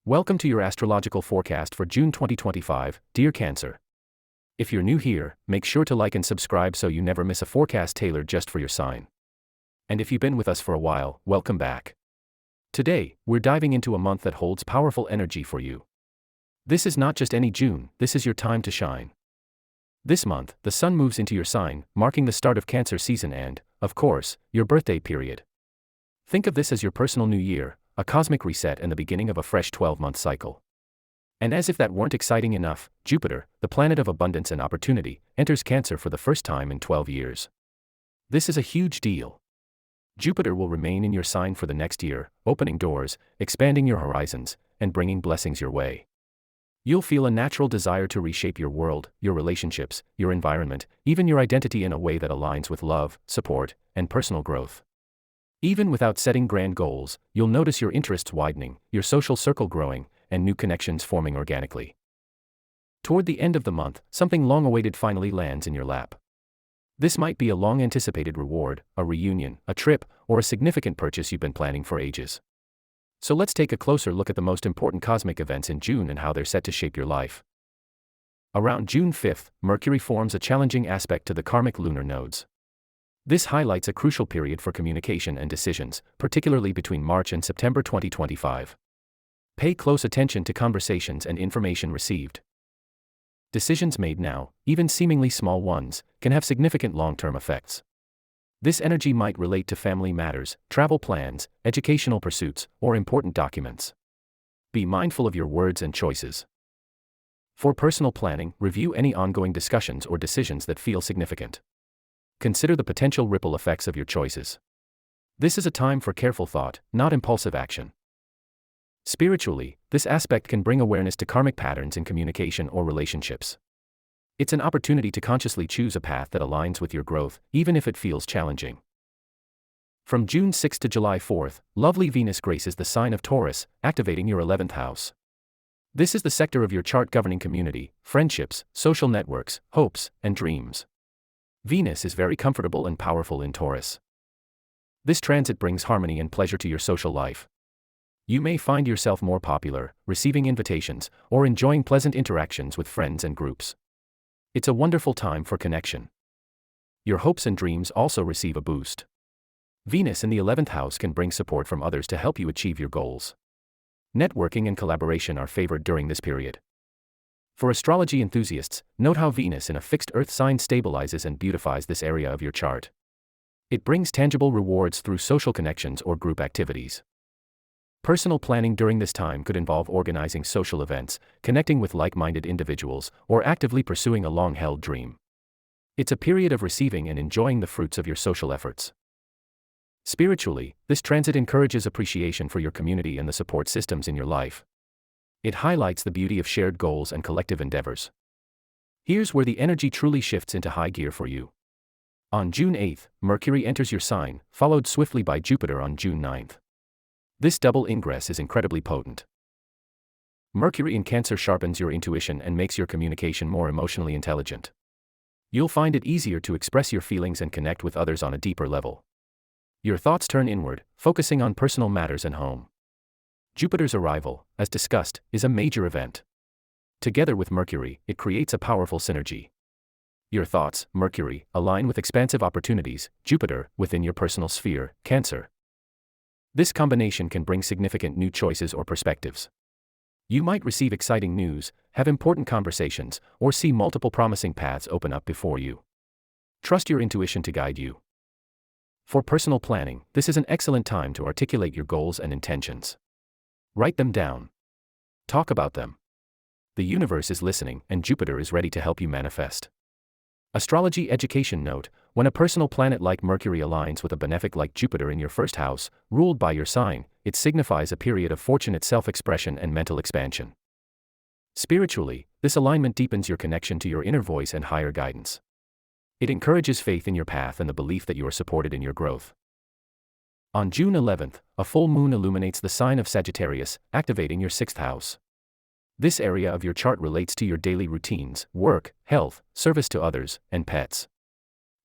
Welcome to your astrological forecast for June 2025, dear Cancer. If you're new here, make sure to like and subscribe so you never miss a forecast tailored just for your sign. And if you've been with us for a while, welcome back. Today, we're diving into a month that holds powerful energy for you. This is not just any June, this is your time to shine. This month, the sun moves into your sign, marking the start of Cancer season and, of course, your birthday period. Think of this as your personal new year, a cosmic reset and the beginning of a fresh 12-month cycle. And as if that weren't exciting enough, Jupiter, the planet of abundance and opportunity, enters Cancer for the first time in 12 years. This is a huge deal. Jupiter will remain in your sign for the next year, opening doors, expanding your horizons, and bringing blessings your way. You'll feel a natural desire to reshape your world, your relationships, your environment, even your identity in a way that aligns with love, support, and personal growth. Even without setting grand goals, you'll notice your interests widening, your social circle growing, and new connections forming organically. Toward the end of the month, something long-awaited finally lands in your lap. This might be a long-anticipated reward, a reunion, a trip, or a significant purchase you've been planning for ages. So let's take a closer look at the most important cosmic events in June and how they're set to shape your life. Around June 5th, Mercury forms a challenging aspect to the karmic lunar nodes. This highlights a crucial period for communication and decisions, particularly between March and September 2025. Pay close attention to conversations and information received. Decisions made now, even seemingly small ones, can have significant long-term effects. This energy might relate to family matters, travel plans, educational pursuits, or important documents. Be mindful of your words and choices. For personal planning, review any ongoing discussions or decisions that feel significant. Consider the potential ripple effects of your choices. This is a time for careful thought, not impulsive action. Spiritually, this aspect can bring awareness to karmic patterns in communication or relationships. It's an opportunity to consciously choose a path that aligns with your growth, even if it feels challenging. From June 6 to July 4th, lovely Venus graces the sign of Taurus, activating your 11th house. This is the sector of your chart governing community, friendships, social networks, hopes, and dreams. Venus is very comfortable and powerful in Taurus. This transit brings harmony and pleasure to your social life. You may find yourself more popular, receiving invitations, or enjoying pleasant interactions with friends and groups. It's a wonderful time for connection. Your hopes and dreams also receive a boost. Venus in the 11th house can bring support from others to help you achieve your goals. Networking and collaboration are favored during this period. For astrology enthusiasts, note how Venus in a fixed Earth sign stabilizes and beautifies this area of your chart. It brings tangible rewards through social connections or group activities. Personal planning during this time could involve organizing social events, connecting with like-minded individuals, or actively pursuing a long-held dream. It's a period of receiving and enjoying the fruits of your social efforts. Spiritually, this transit encourages appreciation for your community and the support systems in your life. It highlights the beauty of shared goals and collective endeavors. Here's where the energy truly shifts into high gear for you. On June 8th, Mercury enters your sign, followed swiftly by Jupiter on June 9th. This double ingress is incredibly potent. Mercury in Cancer sharpens your intuition and makes your communication more emotionally intelligent. You'll find it easier to express your feelings and connect with others on a deeper level. Your thoughts turn inward, focusing on personal matters and home. Jupiter's arrival, as discussed, is a major event. Together with Mercury, it creates a powerful synergy. Your thoughts, Mercury, align with expansive opportunities, Jupiter, within your personal sphere, Cancer. This combination can bring significant new choices or perspectives. You might receive exciting news, have important conversations, or see multiple promising paths open up before you. Trust your intuition to guide you. For personal planning, this is an excellent time to articulate your goals and intentions. Write them down. Talk about them. The universe is listening, and Jupiter is ready to help you manifest. Astrology education note: when a personal planet like Mercury aligns with a benefic like Jupiter in your first house, ruled by your sign, it signifies a period of fortunate self-expression and mental expansion. Spiritually, this alignment deepens your connection to your inner voice and higher guidance. It encourages faith in your path and the belief that you are supported in your growth. On June 11th, a full moon illuminates the sign of Sagittarius, activating your 6th house. This area of your chart relates to your daily routines, work, health, service to others, and pets.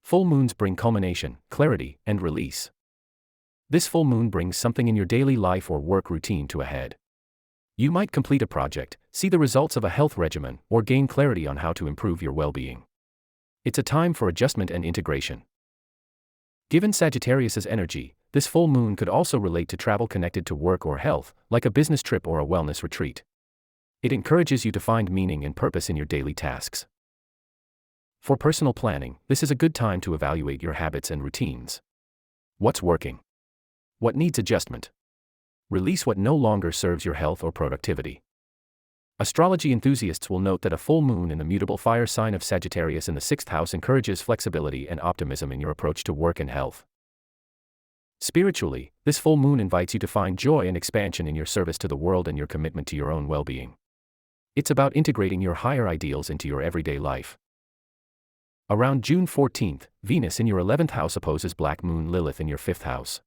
Full moons bring culmination, clarity, and release. This full moon brings something in your daily life or work routine to a head. You might complete a project, see the results of a health regimen, or gain clarity on how to improve your well-being. It's a time for adjustment and integration. Given Sagittarius's energy, this full moon could also relate to travel connected to work or health, like a business trip or a wellness retreat. It encourages you to find meaning and purpose in your daily tasks. For personal planning, this is a good time to evaluate your habits and routines. What's working? What needs adjustment? Release what no longer serves your health or productivity. Astrology enthusiasts will note that a full moon in the mutable fire sign of Sagittarius in the 6th house encourages flexibility and optimism in your approach to work and health. Spiritually, this full moon invites you to find joy and expansion in your service to the world and your commitment to your own well-being. It's about integrating your higher ideals into your everyday life. Around June 14th, Venus in your 11th house opposes Black Moon Lilith in your 5th house.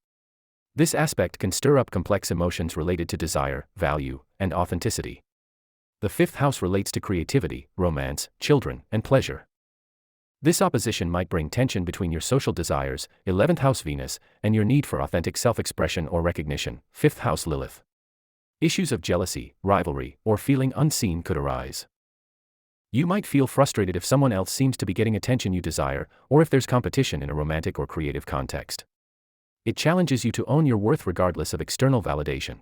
This aspect can stir up complex emotions related to desire, value, and authenticity. The 5th house relates to creativity, romance, children, and pleasure. This opposition might bring tension between your social desires, 11th house Venus, and your need for authentic self-expression or recognition, 5th house Lilith. Issues of jealousy, rivalry, or feeling unseen could arise. You might feel frustrated if someone else seems to be getting attention you desire, or if there's competition in a romantic or creative context. It challenges you to own your worth regardless of external validation.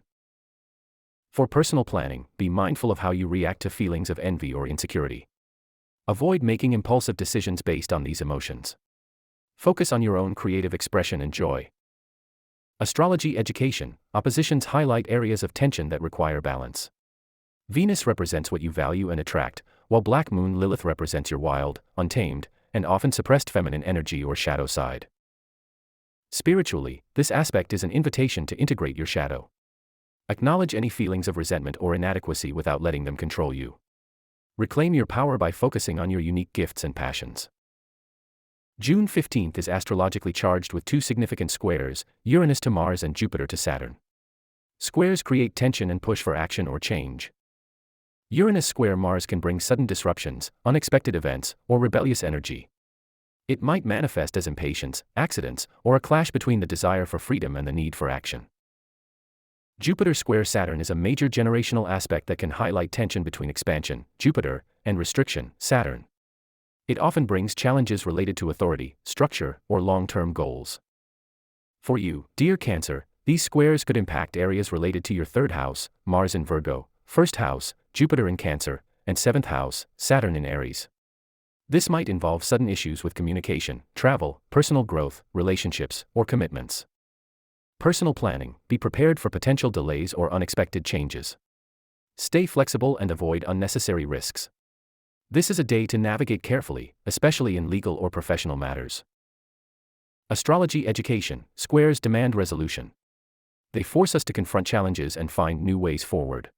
For personal planning, be mindful of how you react to feelings of envy or insecurity. Avoid making impulsive decisions based on these emotions. Focus on your own creative expression and joy. Astrology education, oppositions highlight areas of tension that require balance. Venus represents what you value and attract, while Black Moon Lilith represents your wild, untamed, and often suppressed feminine energy or shadow side. Spiritually, this aspect is an invitation to integrate your shadow. Acknowledge any feelings of resentment or inadequacy without letting them control you. Reclaim your power by focusing on your unique gifts and passions. June 15th is astrologically charged with 2 significant squares, Uranus to Mars and Jupiter to Saturn. Squares create tension and push for action or change. Uranus square Mars can bring sudden disruptions, unexpected events, or rebellious energy. It might manifest as impatience, accidents, or a clash between the desire for freedom and the need for action. Jupiter square Saturn is a major generational aspect that can highlight tension between expansion, Jupiter, and restriction, Saturn. It often brings challenges related to authority, structure, or long-term goals. For you, dear Cancer, these squares could impact areas related to your 3rd house, Mars in Virgo, 1st house, Jupiter in Cancer, and 7th house, Saturn in Aries. This might involve sudden issues with communication, travel, personal growth, relationships, or commitments. Personal planning, be prepared for potential delays or unexpected changes. Stay flexible and avoid unnecessary risks. This is a day to navigate carefully, especially in legal or professional matters. Astrology education, squares demand resolution. They force us to confront challenges and find new ways forward.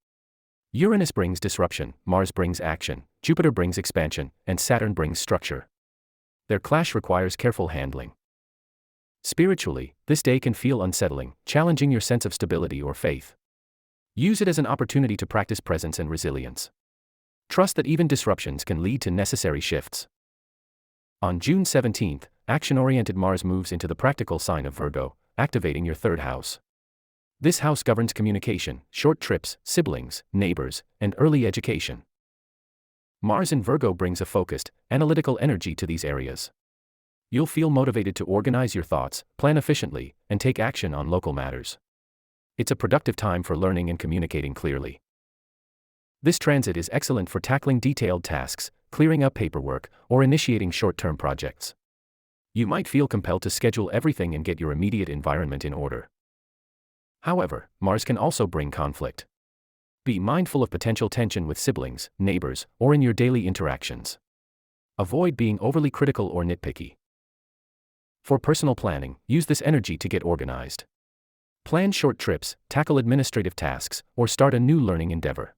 Uranus brings disruption, Mars brings action, Jupiter brings expansion, and Saturn brings structure. Their clash requires careful handling. Spiritually, this day can feel unsettling, challenging your sense of stability or faith. Use it as an opportunity to practice presence and resilience. Trust that even disruptions can lead to necessary shifts. On June 17th, action-oriented Mars moves into the practical sign of Virgo, activating your 3rd house. This house governs communication, short trips, siblings, neighbors, and early education. Mars in Virgo brings a focused, analytical energy to these areas. You'll feel motivated to organize your thoughts, plan efficiently, and take action on local matters. It's a productive time for learning and communicating clearly. This transit is excellent for tackling detailed tasks, clearing up paperwork, or initiating short-term projects. You might feel compelled to schedule everything and get your immediate environment in order. However, Mars can also bring conflict. Be mindful of potential tension with siblings, neighbors, or in your daily interactions. Avoid being overly critical or nitpicky. For personal planning, use this energy to get organized. Plan short trips, tackle administrative tasks, or start a new learning endeavor.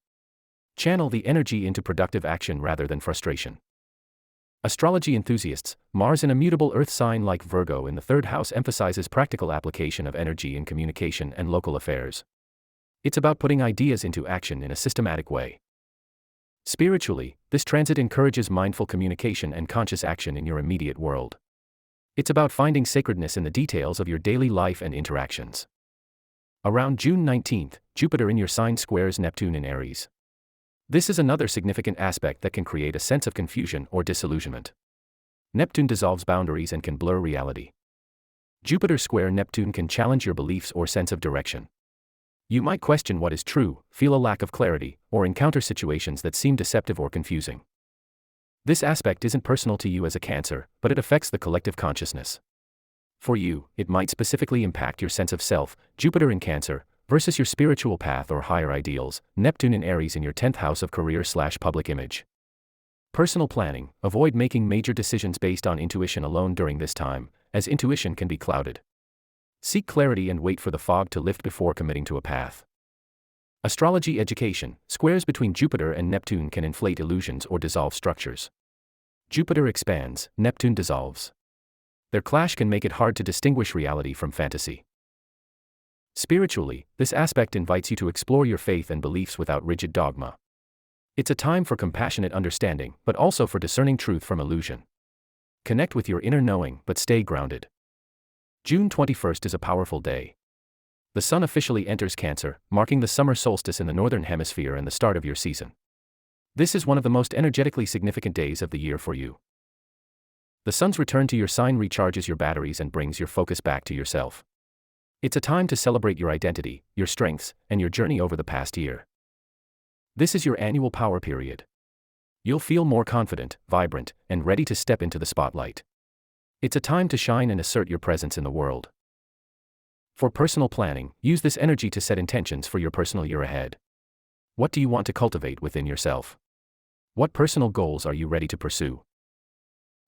Channel the energy into productive action rather than frustration. Astrology enthusiasts, Mars in a mutable Earth sign like Virgo in the 3rd house emphasizes practical application of energy in communication and local affairs. It's about putting ideas into action in a systematic way. Spiritually, this transit encourages mindful communication and conscious action in your immediate world. It's about finding sacredness in the details of your daily life and interactions. Around June 19th, Jupiter in your sign squares Neptune in Aries. This is another significant aspect that can create a sense of confusion or disillusionment. Neptune dissolves boundaries and can blur reality. Jupiter square Neptune can challenge your beliefs or sense of direction. You might question what is true, feel a lack of clarity, or encounter situations that seem deceptive or confusing. This aspect isn't personal to you as a Cancer, but it affects the collective consciousness. For you, it might specifically impact your sense of self, Jupiter in Cancer, versus your spiritual path or higher ideals, Neptune in Aries in your 10th house of career/public image. Personal planning: avoid making major decisions based on intuition alone during this time, as intuition can be clouded. Seek clarity and wait for the fog to lift before committing to a path. Astrology education: squares between Jupiter and Neptune can inflate illusions or dissolve structures. Jupiter expands, Neptune dissolves. Their clash can make it hard to distinguish reality from fantasy. Spiritually, this aspect invites you to explore your faith and beliefs without rigid dogma. It's a time for compassionate understanding, but also for discerning truth from illusion. Connect with your inner knowing, but stay grounded. June 21st is a powerful day. The Sun officially enters Cancer, marking the summer solstice in the Northern Hemisphere and the start of your season. This is one of the most energetically significant days of the year for you. The Sun's return to your sign recharges your batteries and brings your focus back to yourself. It's a time to celebrate your identity, your strengths, and your journey over the past year. This is your annual power period. You'll feel more confident, vibrant, and ready to step into the spotlight. It's a time to shine and assert your presence in the world. For personal planning, use this energy to set intentions for your personal year ahead. What do you want to cultivate within yourself? What personal goals are you ready to pursue?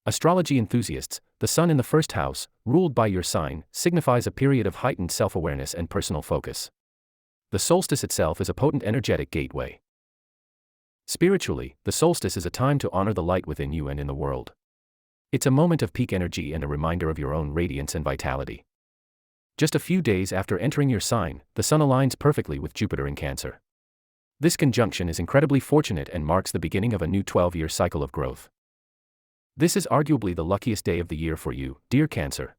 Astrology enthusiasts: the Sun in the first house, ruled by your sign, signifies a period of heightened self-awareness and personal focus. The solstice itself is a potent energetic gateway. Spiritually, the solstice is a time to honor the light within you and in the world. It's a moment of peak energy and a reminder of your own radiance and vitality. Just a few days after entering your sign, the Sun aligns perfectly with Jupiter in Cancer. This conjunction is incredibly fortunate and marks the beginning of a new 12-year cycle of growth. This is arguably the luckiest day of the year for you, dear Cancer.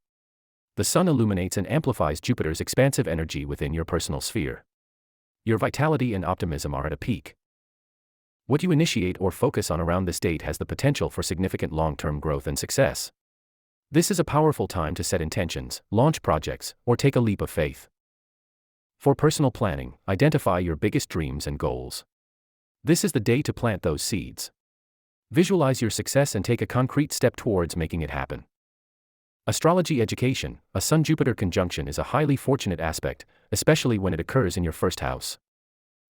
The Sun illuminates and amplifies Jupiter's expansive energy within your personal sphere. Your vitality and optimism are at a peak. What you initiate or focus on around this date has the potential for significant long-term growth and success. This is a powerful time to set intentions, launch projects, or take a leap of faith. For personal planning, identify your biggest dreams and goals. This is the day to plant those seeds. Visualize your success and take a concrete step towards making it happen. Astrology education: a Sun-Jupiter conjunction is a highly fortunate aspect, especially when it occurs in your first house.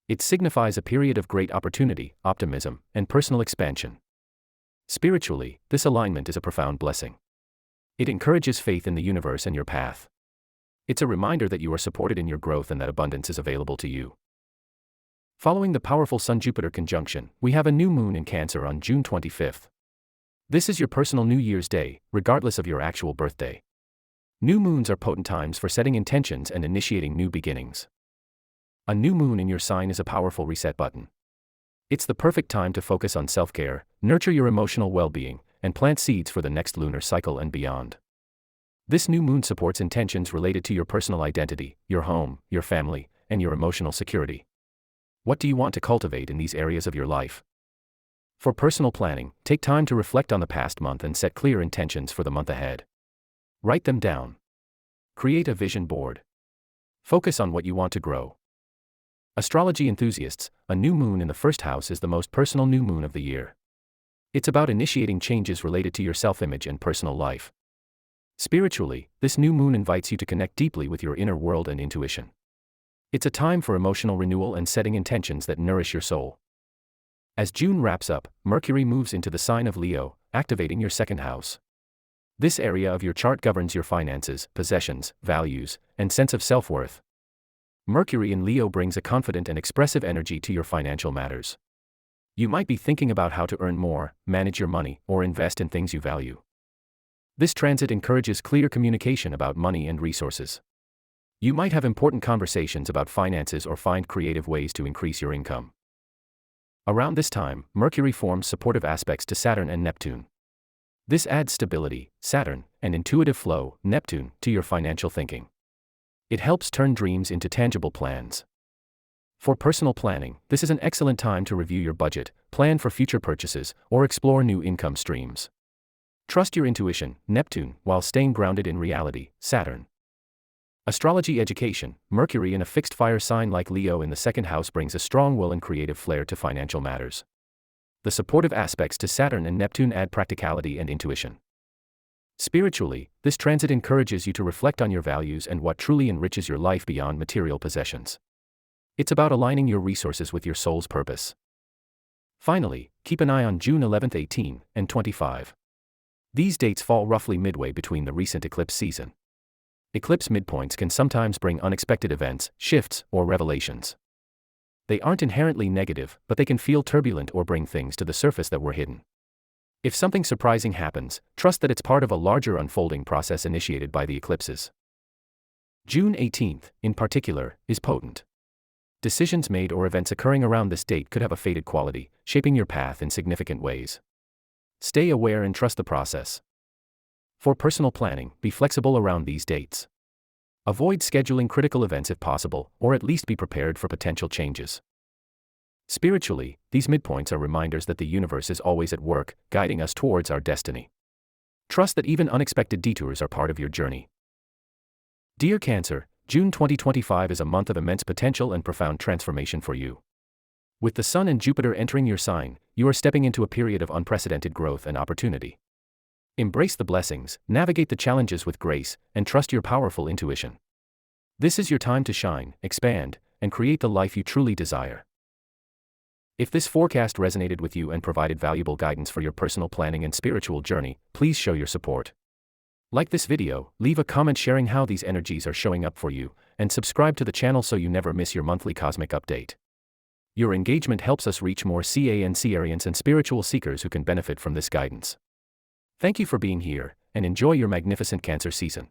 It signifies a period of great opportunity, optimism, and personal expansion. Spiritually, this alignment is a profound blessing. It encourages faith in the universe and your path. It's a reminder that you are supported in your growth and that abundance is available to you. Following the powerful Sun-Jupiter conjunction, we have a new moon in Cancer on June 25th. This is your personal New Year's Day, regardless of your actual birthday. New moons are potent times for setting intentions and initiating new beginnings. A new moon in your sign is a powerful reset button. It's the perfect time to focus on self-care, nurture your emotional well-being, and plant seeds for the next lunar cycle and beyond. This new moon supports intentions related to your personal identity, your home, your family, and your emotional security. What do you want to cultivate in these areas of your life? For personal planning, take time to reflect on the past month and set clear intentions for the month ahead. Write them down. Create a vision board. Focus on what you want to grow. Astrology enthusiasts: a new moon in the first house is the most personal new moon of the year. It's about initiating changes related to your self-image and personal life. Spiritually, this new moon invites you to connect deeply with your inner world and intuition. It's a time for emotional renewal and setting intentions that nourish your soul. As June wraps up, Mercury moves into the sign of Leo, activating your second house. This area of your chart governs your finances, possessions, values, and sense of self-worth. Mercury in Leo brings a confident and expressive energy to your financial matters. You might be thinking about how to earn more, manage your money, or invest in things you value. This transit encourages clear communication about money and resources. You might have important conversations about finances or find creative ways to increase your income. Around this time, Mercury forms supportive aspects to Saturn and Neptune. This adds stability, Saturn, and intuitive flow, Neptune, to your financial thinking. It helps turn dreams into tangible plans. For personal planning, this is an excellent time to review your budget, plan for future purchases, or explore new income streams. Trust your intuition, Neptune, while staying grounded in reality, Saturn. Astrology education, Mercury in a fixed fire sign like Leo in the second house brings a strong will and creative flair to financial matters. The supportive aspects to Saturn and Neptune add practicality and intuition. Spiritually, this transit encourages you to reflect on your values and what truly enriches your life beyond material possessions. It's about aligning your resources with your soul's purpose. Finally, keep an eye on June 11, 18, and 25. These dates fall roughly midway between the recent eclipse season. Eclipse midpoints can sometimes bring unexpected events, shifts, or revelations. They aren't inherently negative, but they can feel turbulent or bring things to the surface that were hidden. If something surprising happens, trust that it's part of a larger unfolding process initiated by the eclipses. June 18th, in particular, is potent. Decisions made or events occurring around this date could have a fated quality, shaping your path in significant ways. Stay aware and trust the process. For personal planning, be flexible around these dates. Avoid scheduling critical events if possible, or at least be prepared for potential changes. Spiritually, these midpoints are reminders that the universe is always at work, guiding us towards our destiny. Trust that even unexpected detours are part of your journey. Dear Cancer, June 2025 is a month of immense potential and profound transformation for you. With the Sun and Jupiter entering your sign, you are stepping into a period of unprecedented growth and opportunity. Embrace the blessings, navigate the challenges with grace, and trust your powerful intuition. This is your time to shine, expand, and create the life you truly desire. If this forecast resonated with you and provided valuable guidance for your personal planning and spiritual journey, please show your support. Like this video, leave a comment sharing how these energies are showing up for you, and subscribe to the channel so you never miss your monthly cosmic update. Your engagement helps us reach more Cancerians and spiritual seekers who can benefit from this guidance. Thank you for being here, and enjoy your magnificent Cancer season.